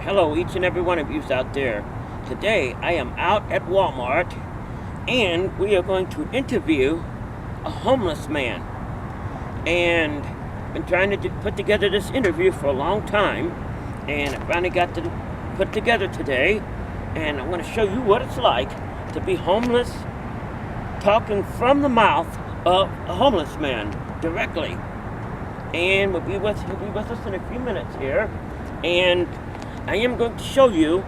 Hello, each and every one of you out there. Today, I am out at Walmart, and we are going to interview a homeless man. And I've been trying to put together this interview for a long time, and I finally got to put it together today. And I'm going to show you what it's like to be homeless, talking from the mouth of a homeless man directly. And he'll be with us in a few minutes here. And I am going to show you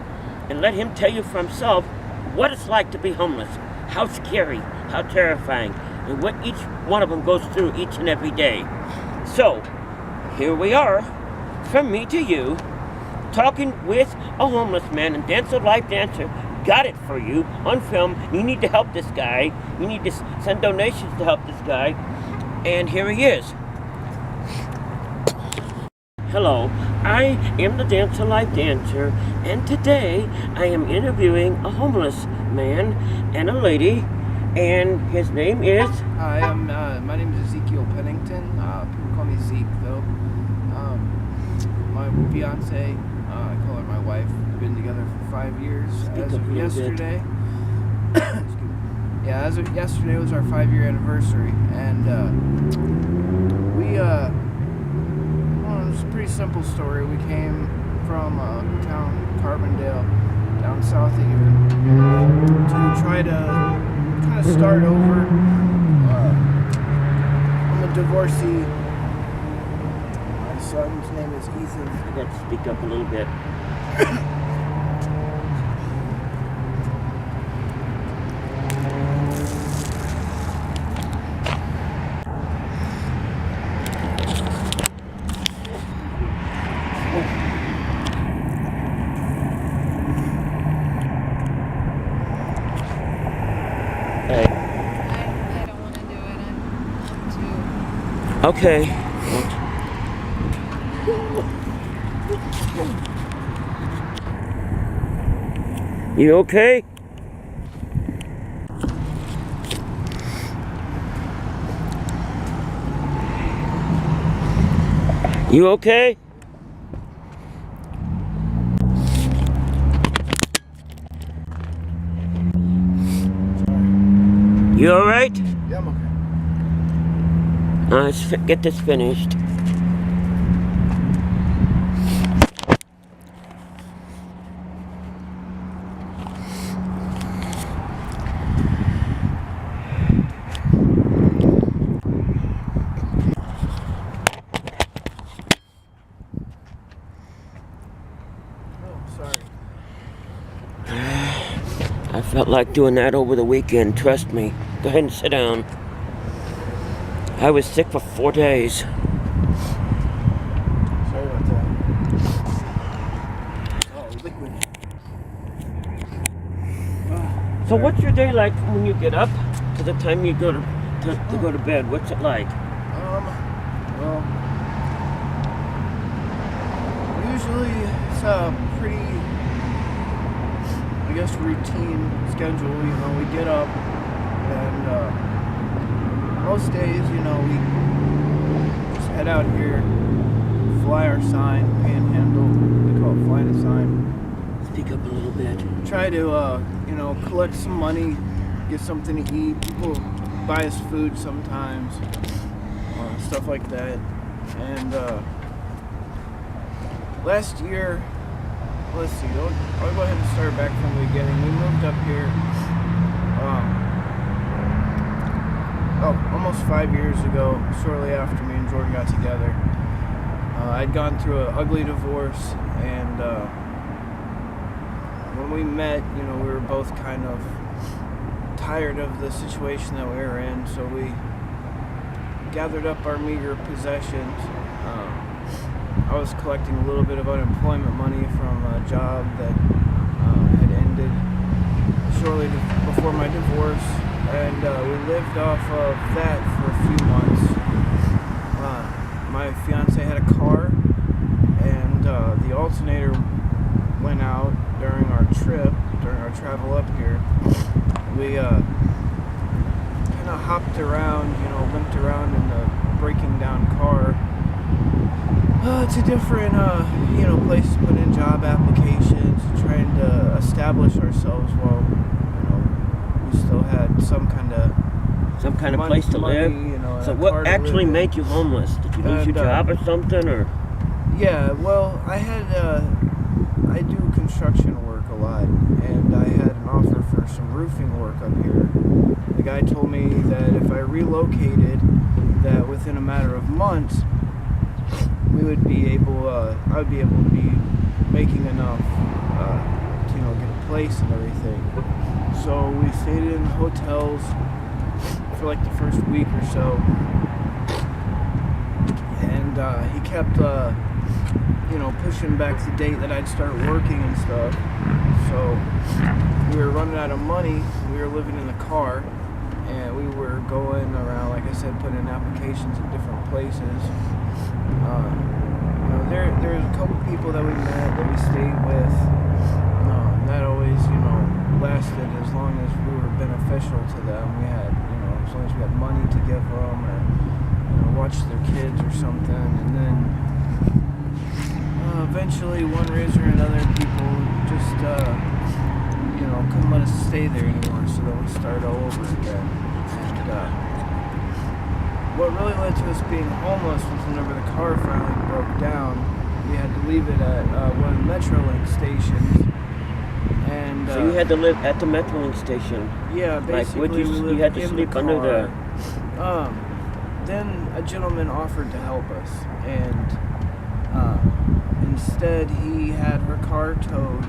and let him tell you for himself what it's like to be homeless, how scary, how terrifying, and what each one of them goes through each and every day. So, here we are, from me to you, talking with a homeless man, and Dance of Life Dancer got it for you on film. You need to help this guy. You need to send donations to help this guy. And here he is. Hello, I am the Dance of Life Dancer, and today I am interviewing a homeless man and a lady, and his name is... Hi, my name is Akio Pennington. People call me Zeke, though. My fiance, I call her my wife. We've been together for 5 years. As of yesterday, as of yesterday was our 5-year anniversary, and it's a pretty simple story. We came from town Carbondale, down south of here, to try to kind of start over. I'm a divorcee. My son's name is Ethan. I got to speak up a little bit. I don't want to do it. I'm too... Okay. You okay? You okay? You alright? Yeah, I'm okay. Let's get this finished. Oh, sorry. I felt like doing that over the weekend, trust me. Go ahead and sit down. I was sick for 4 days. Sorry about that. Oh, liquid. So what's your day like when you get up to the time you go to go to bed? What's it like? Well, usually it's a pretty, I guess, routine schedule. You know, we get up and most days, you know, we just head out here, fly our sign, panhandle. We call it flying a sign. Speak up a little bit. Try to, you know, collect some money, get something to eat. People buy us food sometimes, stuff like that. And last year, let's see, I'll go ahead and start back from the beginning. We moved up here almost 5 years ago, shortly after me and Jordan got together. I'd gone through an ugly divorce, and when we met, you know, we were both kind of tired of the situation that we were in, so we gathered up our meager possessions. I was collecting a little bit of unemployment money from a job that had ended shortly before my divorce, and we lived off of that for a few months. My fiance had a car, and the alternator went out during our travel up here. We kind of hopped around, you know, limped around in the breaking down car, to different, places to put in job applications, trying to establish ourselves while, we still had some kind of place to live. and So a car what to actually live in. made you homeless? Did you lose your job or something, or? Yeah, well, I do construction work a lot, and I had an offer for some roofing work up here. The guy told me that if I relocated, that within a matter of months, I would be able to be making enough to get a place and everything. So we stayed in hotels for like the first week or so, and he kept pushing back the date that I'd start working and stuff. So we were running out of money. We were living in the car, and we were going around, like I said, putting in applications at different places. There's a couple people that we met that we stayed with. That always, lasted as long as we were beneficial to them. We had, as long as we had money to give them, or watch their kids or something. And then eventually, one reason or another, people just couldn't let us stay there anymore. So then we started all over again. And what really led to us being homeless was whenever the car finally broke down, we had to leave it at one of the Metrolink stations. And So you had to live at the Metrolink station. yeah, basically Like, we lived you had to in sleep the under car. the. Then a gentleman offered to help us, and instead he had her car towed.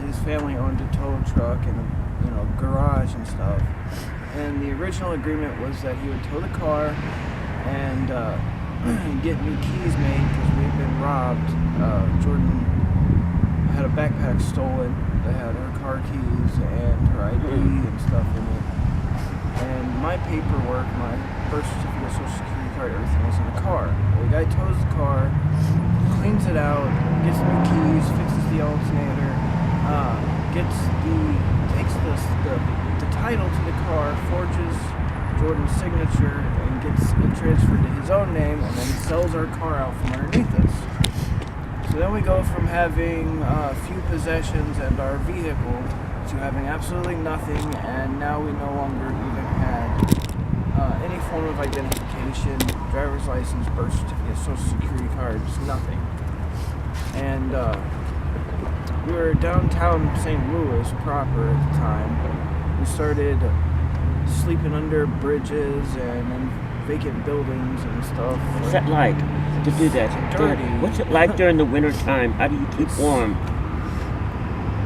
His family owned a tow truck and a garage and stuff. And the original agreement was that he would tow the car and get new keys made because we had been robbed. Jordan had a backpack stolen that had her car keys and her ID and stuff in it. And my paperwork, my birth certificate, social security card, everything was in the car. Well, the guy tows the car, cleans it out, gets new keys, fixes the alternator, takes the title to the car, forges Jordan's signature, and gets it transferred to his own name, and then sells our car out from underneath us. So then we go from having a few possessions and our vehicle to having absolutely nothing, and now we no longer even had any form of identification, driver's license, birth certificate, social security cards, nothing. And we were downtown St. Louis proper at the time. We started sleeping under bridges and in vacant buildings and stuff. What's that like to do that? Dirty. What's it like during the winter time? How do you keep warm?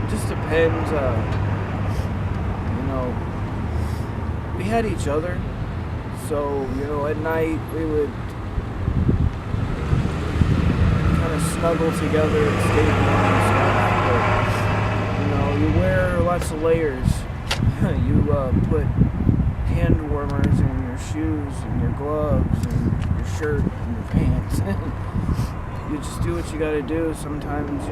Just depends. We had each other, so at night we would kind of snuggle together and stay warm and stuff. But you wear lots of layers. You put hand warmers in your shoes and your gloves and your shirt and your pants. You just do what you gotta do. Sometimes,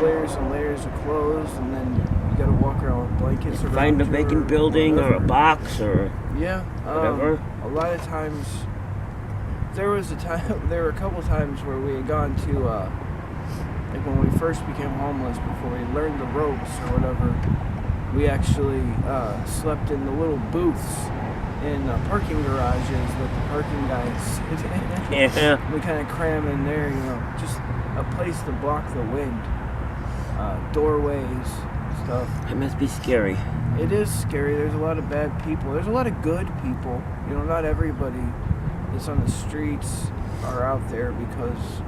layers and layers of clothes, and then you gotta walk around with blankets around. Find a vacant building or a box or whatever. A lot of times, there were a couple times where we had gone to, like when we first became homeless, before we learned the ropes or whatever, we actually slept in the little booths in parking garages that the parking guys sit in. Yeah. We kind of cram in there, just a place to block the wind, doorways, stuff. It must be scary. It is scary. There's a lot of bad people. There's a lot of good people. Not everybody that's on the streets are out there because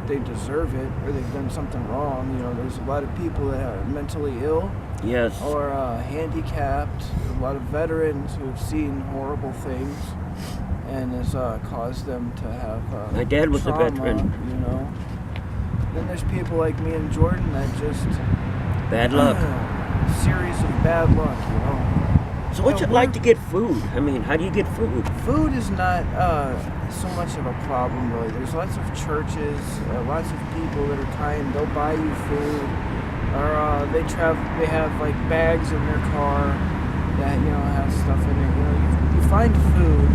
they deserve it or they've done something wrong. There's a lot of people that are mentally ill. Yes. Or handicapped. A lot of veterans who have seen horrible things, and has caused them to have My dad was trauma, a veteran. Then there's people like me and Jordan that just Bad luck. Series of bad luck. So what's it like to get food? I mean, how do you get food? Food is not so much of a problem, really. There's lots of churches, lots of people that are kind. They'll buy you food. Or they have like bags in their car that have stuff in it. You find food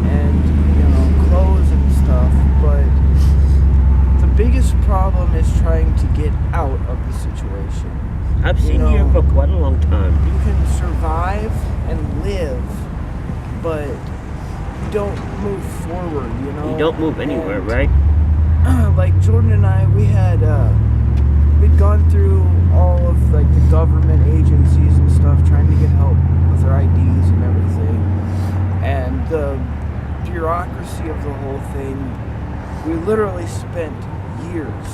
and clothes and stuff, but the situation. I've You seen know, you for quite a long time. You can survive and live, but you don't move forward, you know? You don't move anywhere, And, right? like Jordan and I, we'd gone through all of like the government agencies and stuff trying to get help with our IDs and everything. And the bureaucracy of the whole thing, we literally spent years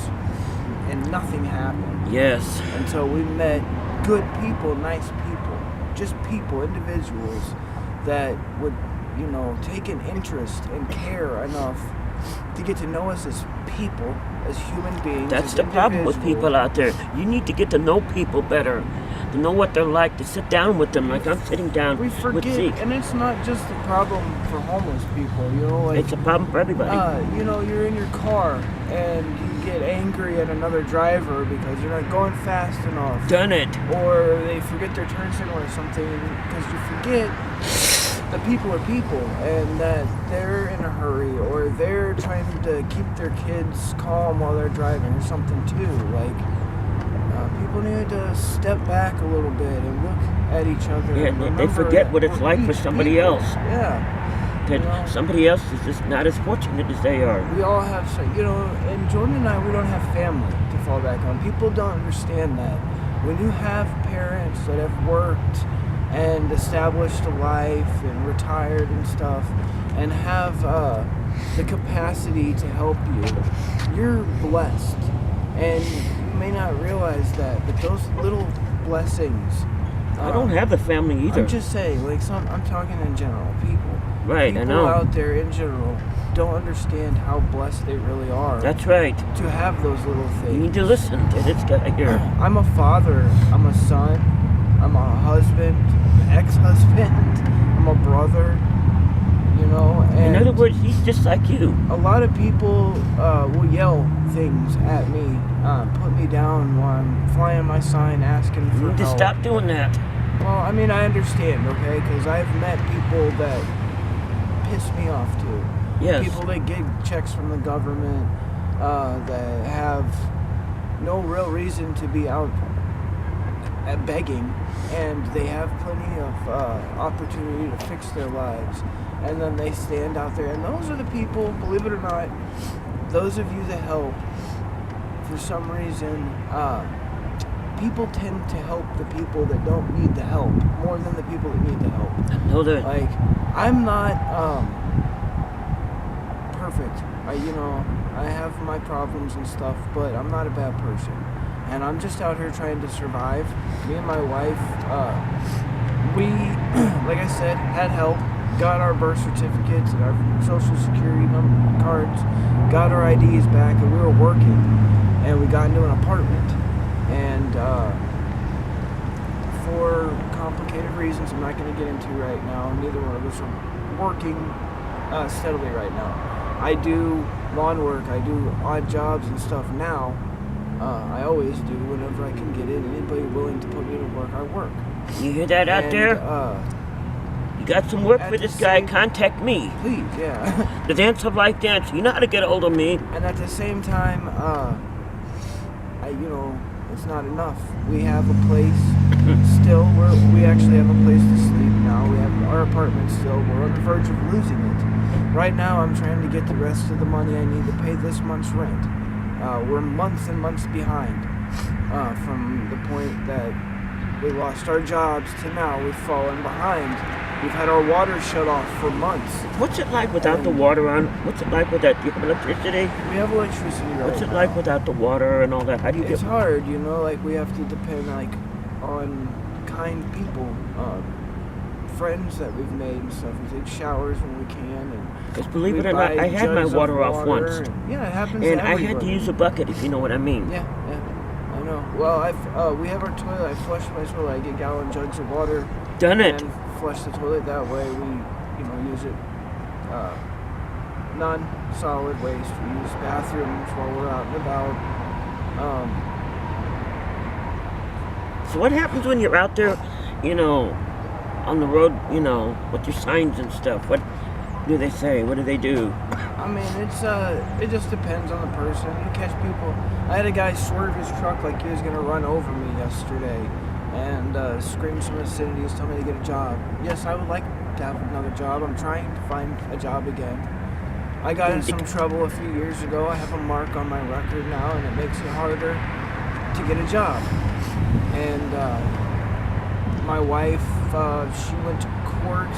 and nothing happened Yes. until we met good people, nice people, just people, individuals that would, take an interest and care enough to get to know us as people, as human beings. That's as the problem with individuals. people out there. You need to get to know people better, to know what they're like, to sit down with them like I'm sitting down We with forget, Zeke. and it's not just the problem for homeless people, like It's a problem for everybody. you're in your car and you get angry at another driver because you're not going fast enough. Done it. Or they forget their turn signal or something, because you forget that people are people and that they're in a hurry, or they're trying to keep their kids calm while they're driving or something too. Like, people need to step back a little bit and look at each other. Yeah, and they remember forget that what it's we're like for each somebody people. else. Yeah. That somebody else is just not as fortunate as they are. We all have, and Jordan and I, we don't have family to fall back on. People don't understand that. When you have parents that have worked and established a life and retired and stuff, and have the capacity to help you, you're blessed. And you may not realize that, but those little blessings. I don't have a family either. I'm just saying, I'm talking in general, people. Right, I know. People out there in general don't understand how blessed they really are. That's right. To have those little things. You need to listen to this guy here. I'm a father. I'm a son. I'm a husband. An ex-husband. I'm a brother. And In other words, he's just like you. a lot of people will yell things at me, put me down while I'm flying my sign asking for You need to help. stop doing that. Well, I mean, I understand, okay? Because I've met people that piss me off too. Yes. People that get checks from the government that have no real reason to be out begging, and they have plenty of opportunity to fix their lives, and then they stand out there, and those are the people, believe it or not, those of you that help, for some reason, people tend to help the people that don't need the help more than the people that need the help. I know that. Like, I'm not perfect. I have my problems and stuff, but I'm not a bad person. And I'm just out here trying to survive. Me and my wife, we, like I said, had help, got our birth certificates and our social security cards, got our IDs back, and we were working. And we got into an apartment. And for complicated reasons I'm not going to get into right now, neither one of us are working steadily right now. I do lawn work, I do odd jobs and stuff now. I always do whenever I can get it. Anybody willing to put me to work, I work. You hear that out there? You got some work at for the this guy, same- contact me. Please, yeah. The Dance of Life Dance. You know how to get a hold of me. And at the same time, it's not enough. We have a place still where we actually have a place to sleep now. We have our apartment still. We're on the verge of losing it. Right now, I'm trying to get the rest of the money I need to pay this month's rent. We're months and months behind from the point that we lost our jobs to now. We've fallen behind. We've had our water shut off for months. What's it like without the water on? What's it like without, do you have electricity? We have electricity right What's it now. like without the water and all that? How do you It's get... hard, we have to depend on kind people, friends that we've made and stuff. We take showers when we can, and Because believe we it or not, buy I had my jugs of water off water, once. and, yeah, it happens And to I had to everybody. use a bucket, if you know what I mean. Yeah, I know. Well, we have our toilet. I flush my toilet. I get gallon jugs of water. Done it. And flush the toilet that way. We, use it. Non-solid waste. We use bathrooms while we're out and about. So what happens when you're out there, on the road, with your signs and stuff? do they say? What do they do? I mean, it just depends on the person. You catch people. I had a guy swerve his truck like he was gonna run over me yesterday, and scream some obscenities, tell me to get a job. Yes, I would like to have another job. I'm trying to find a job again. I got in some trouble a few years ago. I have a mark on my record now, and it makes it harder to get a job. And my wife, she went to court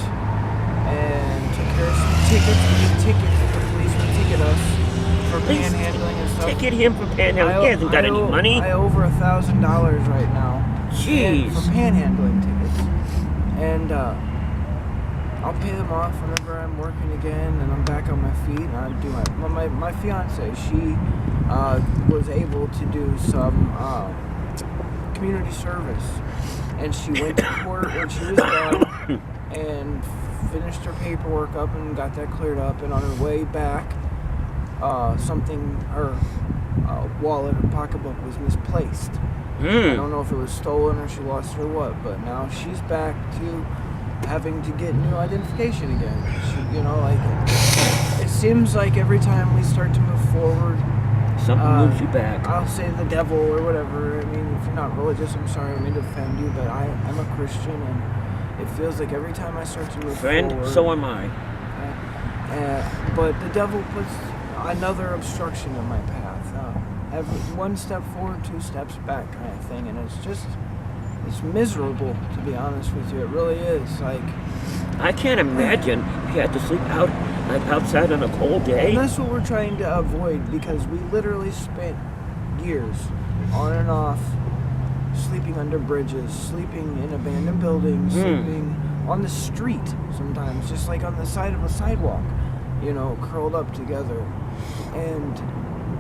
and took care of some tickets. We did tickets. The police would ticket us for panhandling and stuff. Ticket him for panhandling. He hasn't got any money. I owe over $1,000 right now. Jeez. For panhandling tickets. And I'll pay them off whenever I'm working again and I'm back on my feet and I do my fiance, she was able to do some community service, and she went to court when she was done and finished her paperwork up and got that cleared up, and on her way back her wallet or pocketbook was misplaced. I don't know if it was stolen or she lost it or what, but now she's back to having to get new identification again. It seems like every time we start to move forward, something moves you back. I'll say the devil or whatever. I mean, if you're not religious, I'm sorry, I don't mean to offend you, but I'm a Christian, and it feels like every time I start to move forward... Friend, so am I. But the devil puts another obstruction in my path. One step forward, 2 steps back kind of thing, and it's miserable, to be honest with you. It really is. Like, I can't imagine if you had to sleep outside on a cold day. And that's what we're trying to avoid, because we literally spent years on and off sleeping under bridges, sleeping in abandoned buildings, sleeping on the street sometimes, just like on the side of a sidewalk, curled up together. And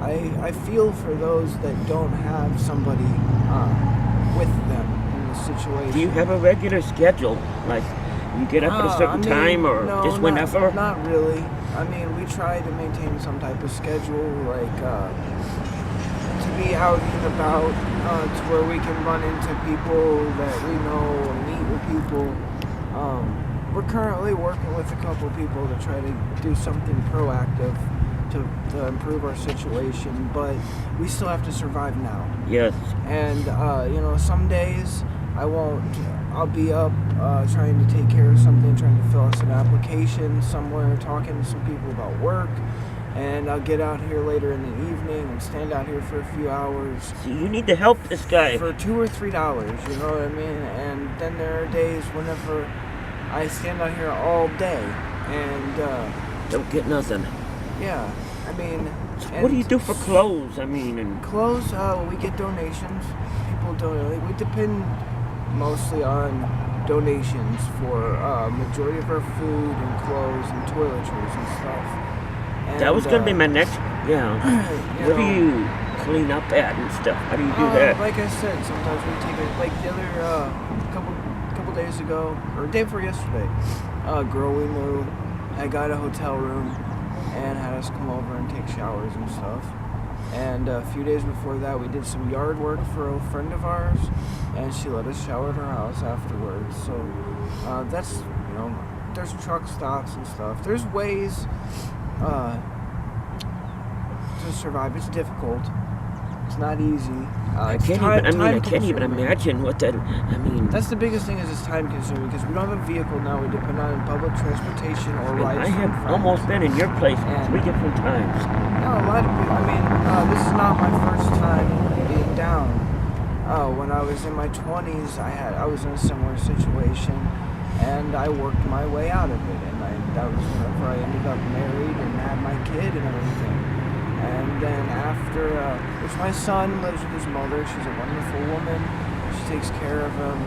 I feel for those that don't have somebody with them in the situation. Do you have a regular schedule? Like, you get up at a certain time or just whenever? Not really. I mean, we try to maintain some type of schedule, like to be out and about, to where we can run into people that we know and meet with people. We're currently working with a couple of people to try to do something proactive to improve our situation, but we still have to survive now. Yes. And some days I'll be up trying to take care of something, trying to fill out some application somewhere, talking to some people about work, and I'll get out here later in the evening and stand out here for a few hours. So you need to help this guy. For $2 or $3, you know what I mean? And then there are days whenever I stand out here all day and don't get nothing. Yeah, I mean... What do you do for clothes? Clothes, we get donations. People donate. We depend mostly on donations for majority of our food and clothes and toiletries and stuff. And, that was going to be my next... Yeah. What do you clean up at and stuff? How do you do that? Like I said, sometimes we take it... Like the other couple days ago, or day before yesterday, a girl we knew had got a hotel room and had us come over and take showers and stuff. And a few days before that, we did some yard work for a friend of ours, and she let us shower at her house afterwards. So that's, there's truck stops and stuff. There's ways to survive. It's difficult. It's not easy. I can't even imagine what that... That's the biggest thing, is it's time consuming, because we don't have a vehicle now. We depend on public transportation or rides. I have almost been in your place 3 different times. No, a lot of people... this is not my first time being down. When I was in my 20s, I was in a similar situation, and I worked my way out of it. And that was whenever I ended up married and had my kid and everything. And then after, which my son lives with his mother. She's a wonderful woman. She takes care of him.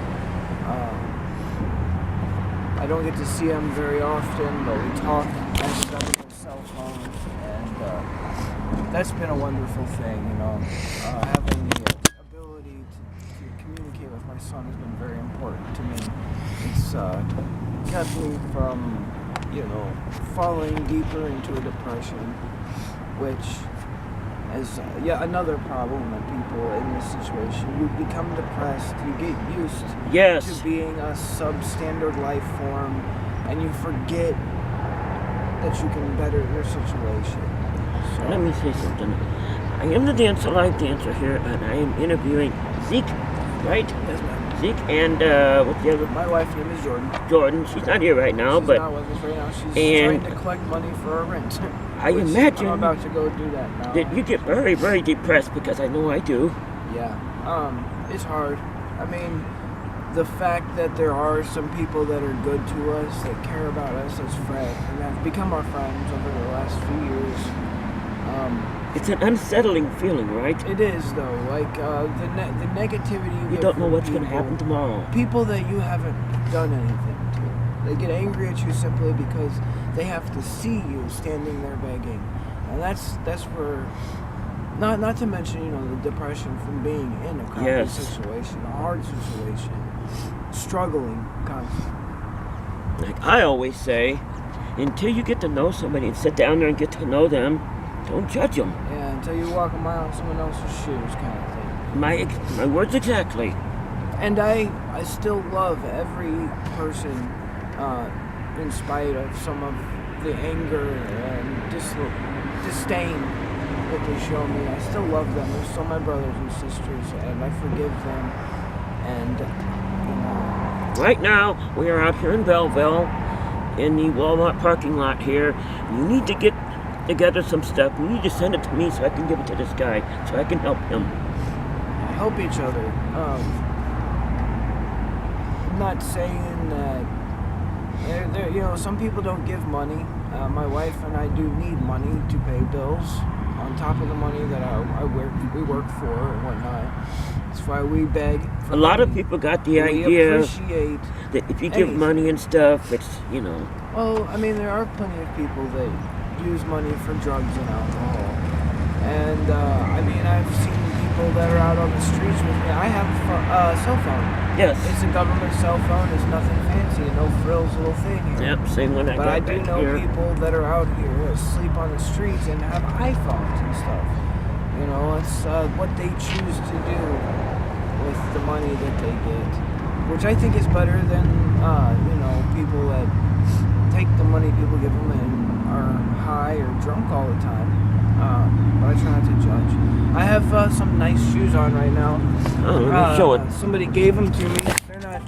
I don't get to see him very often, but we talk on cell phones, and that's been a wonderful thing, having the ability to communicate with my son has been very important to me. It's kept me from, falling deeper into a depression, which is yet another problem that people in this situation. You become depressed, you get used to being a substandard life form, and you forget that you can better your situation. So, Let me say something. I am the live dancer here, and I am interviewing Zeke, right? yes, ma'am. Zeke and what's the other? My wife's name is Jordan. She's not here right now, She's but not with us right now. She's and- trying to collect money for her rent. I which imagine I'm about to go do that now. that you get very, very depressed because I know I do. Yeah. It's hard. I mean, the fact that there are some people that are good to us, that care about us as friends, and have become our friends over the last few years. It's an unsettling feeling, right? It is though. Like the negativity. You don't know what's going to happen tomorrow. People that you haven't done anything to. They get angry at you simply because they have to see you standing there begging, and that's where. Not to mention, the depression from being in a crappy situation, a hard situation, struggling constantly. Like I always say, until you get to know somebody and sit down there and get to know them, don't judge them. Yeah, until you walk a mile in someone else's shoes, kind of thing. My words exactly. And I still love every person, in spite of some of the anger and disdain that they show me. I still love them. They're still my brothers and sisters, and I forgive them. And Right now, we are out here in Belleville, in the Walmart parking lot here. You need to get together some stuff. You need to send it to me so I can give it to this guy, so I can help him. help each other. I'm not saying that. Some people don't give money. My wife and I do need money to pay bills on top of the money that we work for and whatnot. That's why we beg for A lot of money. people got the We idea appreciate that if you give anything. money and stuff, it's, Well, I mean, there are plenty of people that use money for drugs and alcohol. And, I've seen people that are out on the streets with me. I have a cell phone. yes. It's a government cell phone. It's nothing fancy. No frills, little thing here. Yep, same one I But got I do back know here. people that are out here asleep on the streets and have iPhones and stuff. It's what they choose to do with the money that they get, which I think is better than, people that take the money people give them and are high or drunk all the time. But I try not to judge. I have some nice shoes on right now. Oh, let me show it. Somebody gave them to me. They're not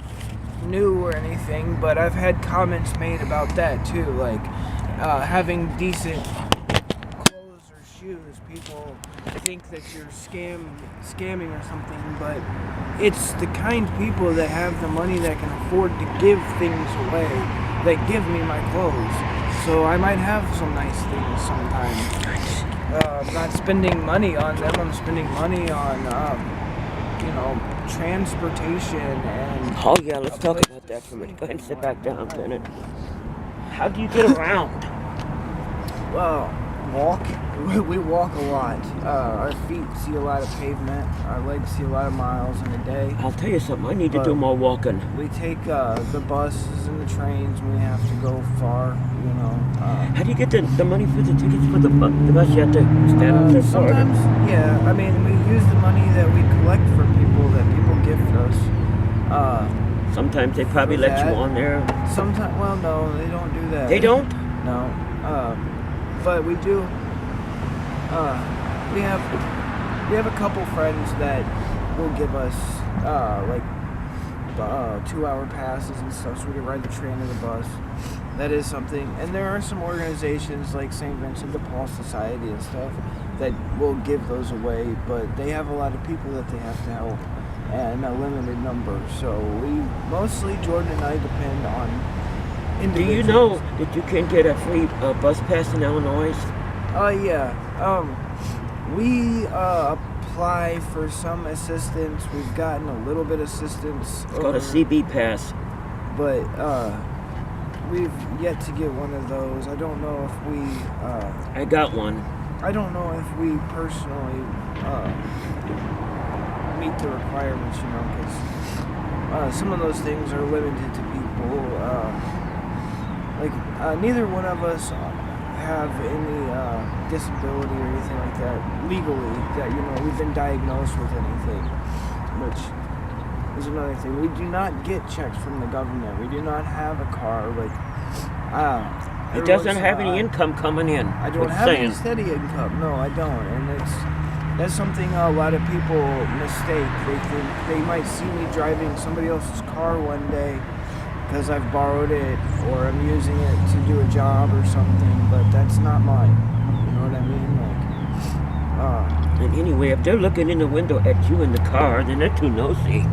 new or anything, but I've had comments made about that too, like having decent clothes or shoes. People think that you're scamming or something, but it's the kind people that have the money that can afford to give things away that give me my clothes. So I might have some nice things sometimes. I'm not spending money on them. I'm spending money on transportation and. Oh, yeah, let's talk about that for a minute. Go ahead and sit back down a minute. How do you get around? Well, walk. We walk a lot. Our feet see a lot of pavement. Our legs see a lot of miles in a day. I'll tell you something. I need to do more walking. We take the buses and the trains when we have to go far. How do you get the money for the tickets for the bus? You have to stand up there for it. Sometimes, yeah. I mean, we use the money that we collect from people that people gift us. Sometimes they probably let you on there. Sometimes, well, no, they don't do that. They don't? No. But we do. We have a couple friends that will give us 2-hour passes and stuff, so we can ride the train or the bus. That is something. And there are some organizations like St. Vincent de Paul Society and stuff that will give those away, but they have a lot of people that they have to help and a limited number. So Jordan and I depend on Do individuals. you know that you can get a free bus pass in Illinois? Yeah. We apply for some assistance. We've gotten a little bit of assistance. It's called a CB pass. But we've yet to get one of those. I don't know if we. I got one. I don't know if we personally meet the requirements, because some of those things are limited to people. Neither one of us have any disability or anything like that legally that we've been diagnosed with anything, which is another thing. We do not get checks from the government. We do not have a car. He every doesn't once in have a any while. income coming in. I don't It's have any saying. steady income. No, I don't, and that's something a lot of people mistake. They think they might see me driving somebody else's car one day because I've borrowed it or I'm using it to do a job or something, but that's not mine. You know what I mean? And anyway, if they're looking in the window at you in the car, then they're too nosy.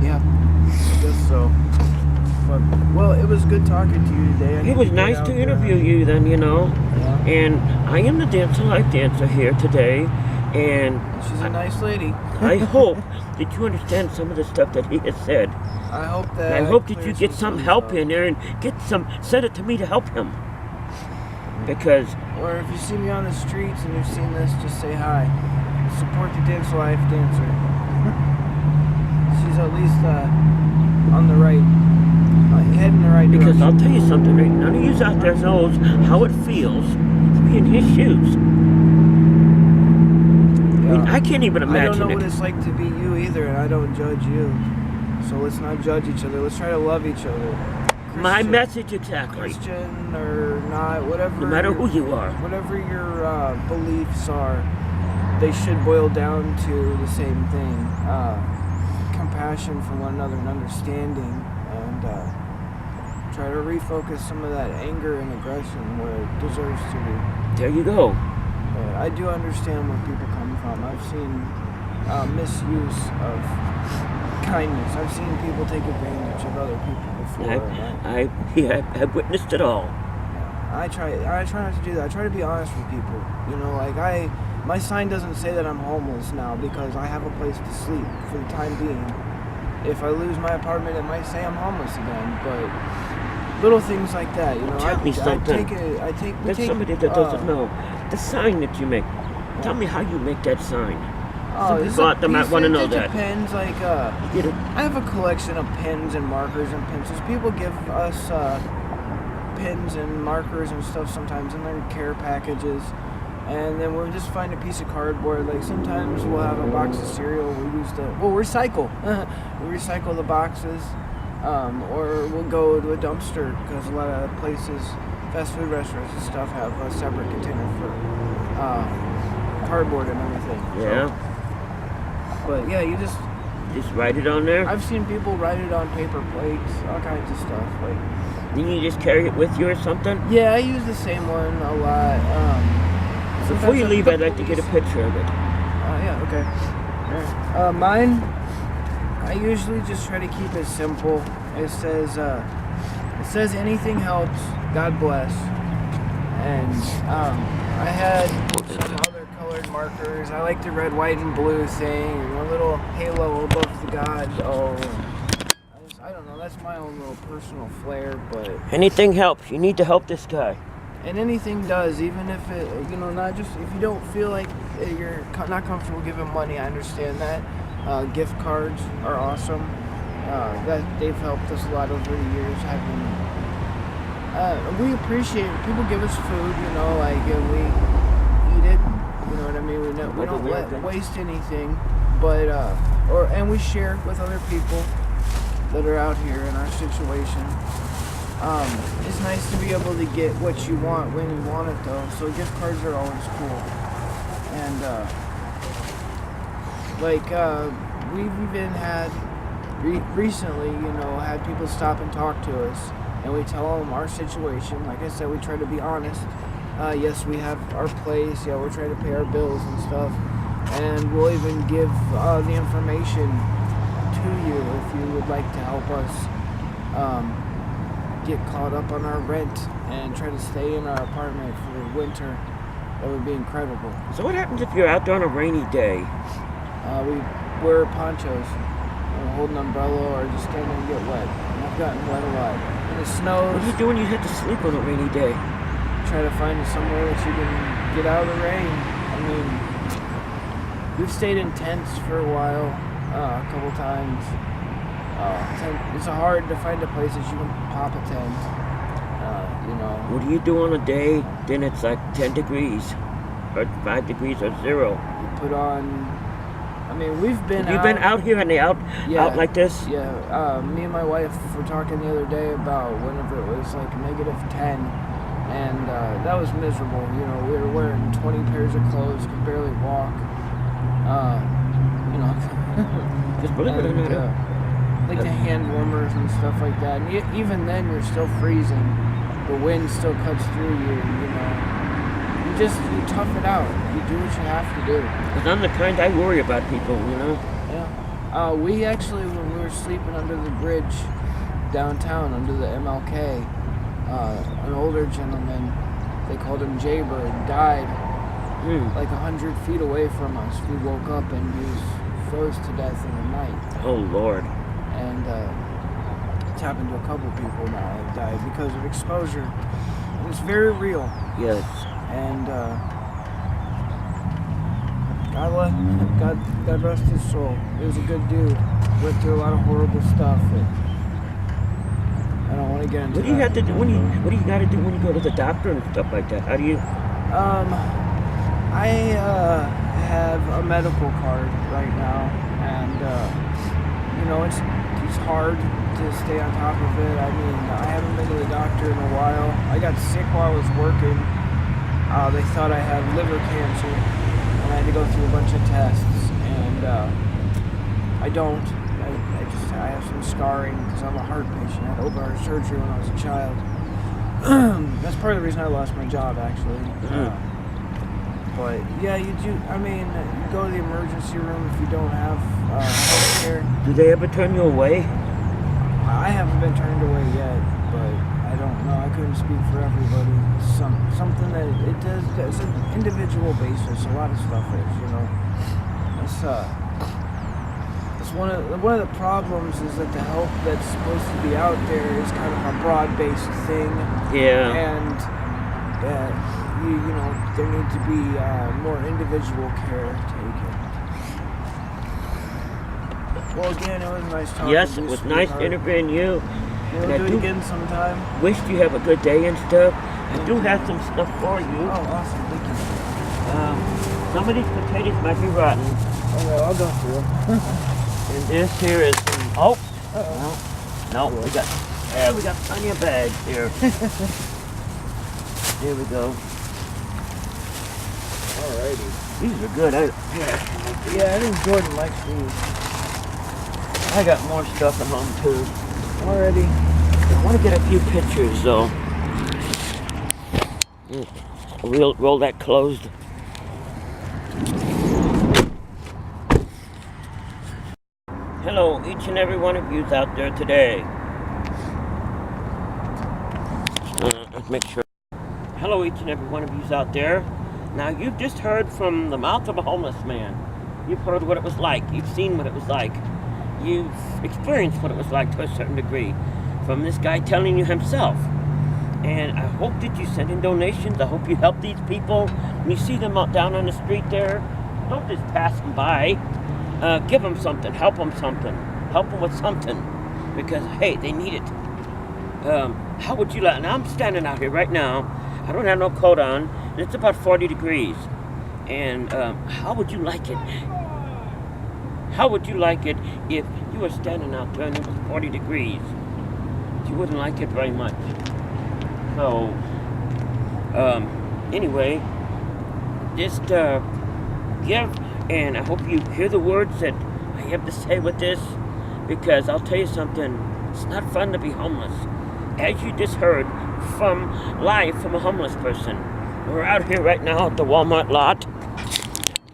Yeah, I guess so. But, well, it was good talking to you today. I It need was get nice out to there. interview you then, Yeah. And I am the Dancer Life Dancer here today. And She's a nice lady. I hope that you understand some of the stuff that he has said. I hope that. And I hope that you clears get some things help up. in there and send it to me to help him. Because Or if you see me on the streets and you've seen this, just say hi. Support the Dance Life Dancer. She's at least on the right, head in the right Because direction. I'll tell you something, right? None of you out there knows how it feels to be in his shoes. I mean, I can't even I imagine don't know it. what it's like to be you either, and I don't judge you. So let's not judge each other. Let's try to love each other. My Christian- message exactly. Christian or not, whatever. No matter who you are. Whatever your beliefs are, they should boil down to the same thing: compassion for one another and understanding, and try to refocus some of that anger and aggression where it deserves to be. There you go. But I do understand where people come from. I've seen misuse of kindness. I've seen people take advantage of other people before. I've witnessed it all. I try not to do that. I try to be honest with people. You know, like my sign doesn't say that I'm homeless now because I have a place to sleep for the time being. If I lose my apartment, it might say I'm homeless again. But little things like that, you know. Tell me something. There's somebody that doesn't know. The sign that you make. Tell me how you make that sign. Some people out there might want to know that. It depends. Like, You know, I have a collection of pens and markers and pencils. People give us pens and markers and stuff sometimes in their care packages. And then we'll just find a piece of cardboard. Like sometimes we'll have a box of cereal. We'll recycle. We recycle the boxes. Or we'll go to a dumpster because a lot of places, fast food restaurants and stuff, have a separate container for cardboard and everything. yeah. But yeah, you just Write it on there. I've seen people write it on paper plates, all kinds of stuff. Like, Then you just carry it with you or something. yeah, I use the same one a lot. Before you sometimes leave, the I'd like to get a police- picture of it. Yeah, okay. Alright. Mine, I usually just try to keep it simple. It says anything helps. God bless. And I had some other colored markers. I like the red, white, and blue thing, and a little halo above the God. Oh, I don't know. That's my own little personal flair, but. Anything helps. You need to help this guy. And anything does, even if it, not just, if you don't feel like you're not comfortable giving money, I understand that. Gift cards are awesome. That they've helped us a lot over the years. We appreciate it. People give us food, like we eat it. You know what I mean? We don't waste anything, but and we share with other people that are out here in our situation. It's nice to be able to get what you want when you want it, though. So gift cards are always cool. And we've even had recently, had people stop and talk to us, and we tell them our situation. Like I said, we try to be honest. Yes, we have our place. Yeah, we're trying to pay our bills and stuff, and we'll even give the information to you if you would like to help us. Get caught up on our rent and try to stay in our apartment for the winter. That would be incredible. So what happens if you're out there on a rainy day? We wear ponchos, hold an umbrella, or just stand there and get wet. And I've gotten wet a lot. And it snows. What do you do when you have to sleep on a rainy day? Try to find somewhere that you can get out of the rain. I mean, we've stayed in tents for a while, a couple times. It's hard to find a place that you can pop a tent. What do you do on a day? Then it's like 10 degrees, or 5 degrees, or 0. You put on I mean, we've been Have you been out here and out like this? Yeah, me and my wife were talking the other day about whenever it was like -10, and that was miserable. You know, we were wearing 20 pairs of clothes, could barely walk. You know, Just believe it or not. like the hand warmers and stuff like that. And even then, you're still freezing. The wind still cuts through you. You know, you tough it out. You do what you have to do. Because I'm the kind I worry about people, you know? Yeah. We actually, when we were sleeping under the bridge downtown, under the MLK, an older gentleman, they called him Jaybird, died like 100 feet away from us. We woke up and he was froze to death in the night. Oh, Lord. And it's happened to a couple people now that died because of exposure. And it's very real. Yes. And God rest his soul. He was a good dude. Went through a lot of horrible stuff. I don't want to get into What do you that. have to do what do you got to do when you go to the doctor and stuff like that? How do you? I have a medical card right now, and you know it's hard to stay on top of it. I mean, I haven't been to the doctor in a while. I got sick while I was working. They thought I had liver cancer, and I had to go through a bunch of tests, and I don't. I have some scarring because I'm a heart patient. I had open heart surgery when I was a child. That's part of the reason I lost my job, actually. But yeah, you do. I mean, you go to the emergency room if you don't have health care. Do they ever turn you away? I haven't been turned away yet, but I don't know. I couldn't speak for everybody. Something that it does. It's an individual basis. A lot of stuff is, you know. It's one of the problems is that the help that's supposed to be out there is kind of a broad-based thing. Yeah. And you know, there needs to be more individual care taken. Well, again, it was nice talking Yes, to you. it was nice interviewing you. We'll And I do it again sometime. wish you have a good day and stuff. I do have some stuff for you. Oh, awesome. Thank you. Some of these potatoes might be rotten. Okay, I'll go through them. And this here is some, no, we got plenty of bags here. Here we go. Alrighty. These are good. Yeah, I think Jordan likes these. I got more stuff at home too. Alrighty. I want to get a few pictures though. We'll roll that closed. Hello, each and every one of yous out there today. Let's make sure. Hello, each and every one of yous out there. Now, you've just heard from the mouth of a homeless man. You've heard what it was like. You've seen what it was like. You've experienced what it was like to a certain degree from this guy telling you himself. And I hope that you send in donations. I hope you help these people. When you see them out down on the street there, don't just pass them by. Give them something. Help them something. Help them with something. Because, hey, they need it. How would you like... Now, I'm standing out here right now. I don't have no coat on. And it's about 40 degrees. And how would you like it? How would you like it if you were standing out there and it was 40 degrees? You wouldn't like it very much. So, anyway, just give, and I hope you hear the words that I have to say with this, because I'll tell you something, it's not fun to be homeless. As you just heard live from a homeless person. We're out here right now at the Walmart lot.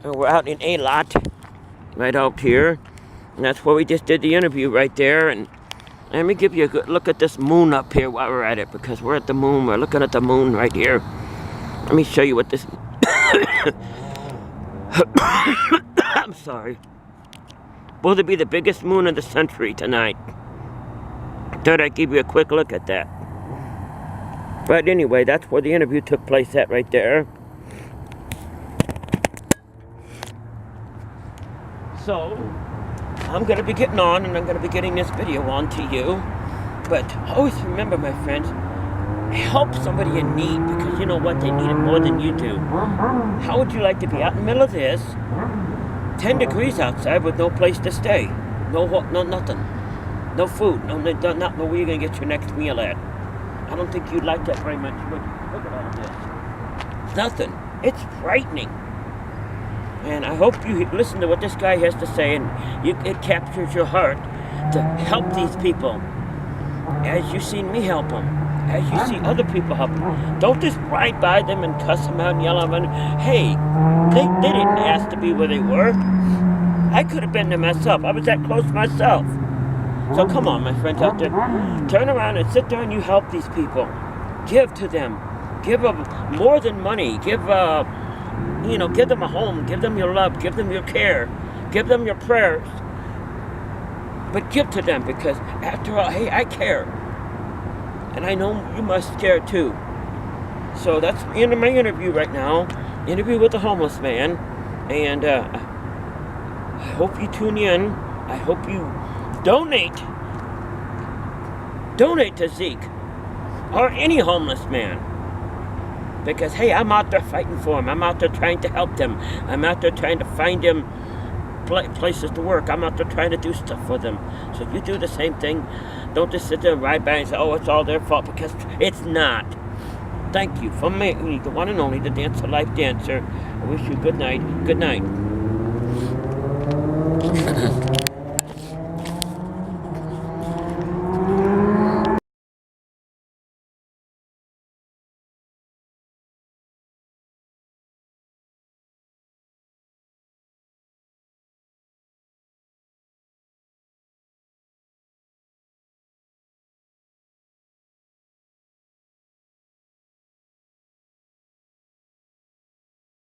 We're out in a lot, right out here. And that's where we just did the interview right there. And let me give you a good look at this moon up here while we're at it, because we're at the moon. We're looking at the moon right here. Let me show you what this... I'm sorry. Supposed to be the biggest moon of the century tonight. Thought I'd give you a quick look at that. But anyway, that's where the interview took place at right there. So, I'm going to be getting on, and I'm going to be getting this video on to you. But always remember, my friends, help somebody in need, because you know what? They need it more than you do. How would you like to be out in the middle of this, 10 degrees outside with no place to stay. No nothing. No food. No not know where you're going to get your next meal at. I don't think you'd like that very much. Look at all this. Nothing. It's frightening. And I hope you listen to what this guy has to say, and it captures your heart to help these people as you've seen me help them, as you see other people help them. Don't just ride by them and cuss them out and yell at them. Hey, they didn't ask to be where they were. I could have been there myself. I was that close myself. So come on, my friends out there. Turn around and sit there and you help these people. Give to them. Give them more than money. Give them a home. Give them your love. Give them your care. Give them your prayers. But give to them, because after all, hey, I care. And I know you must care too. So that's the end of my interview right now. Interview with a homeless man. And I hope you tune in. I hope you donate. Donate to Zeke. Or any homeless man. Because, hey, I'm out there fighting for him. I'm out there trying to help them. I'm out there trying to find him places to work. I'm out there trying to do stuff for them. So if you do the same thing, don't just sit there and ride by and say, oh, it's all their fault, because it's not. Thank you. From me, the one and only, the Dancer Life Dancer. I wish you good night. Good night.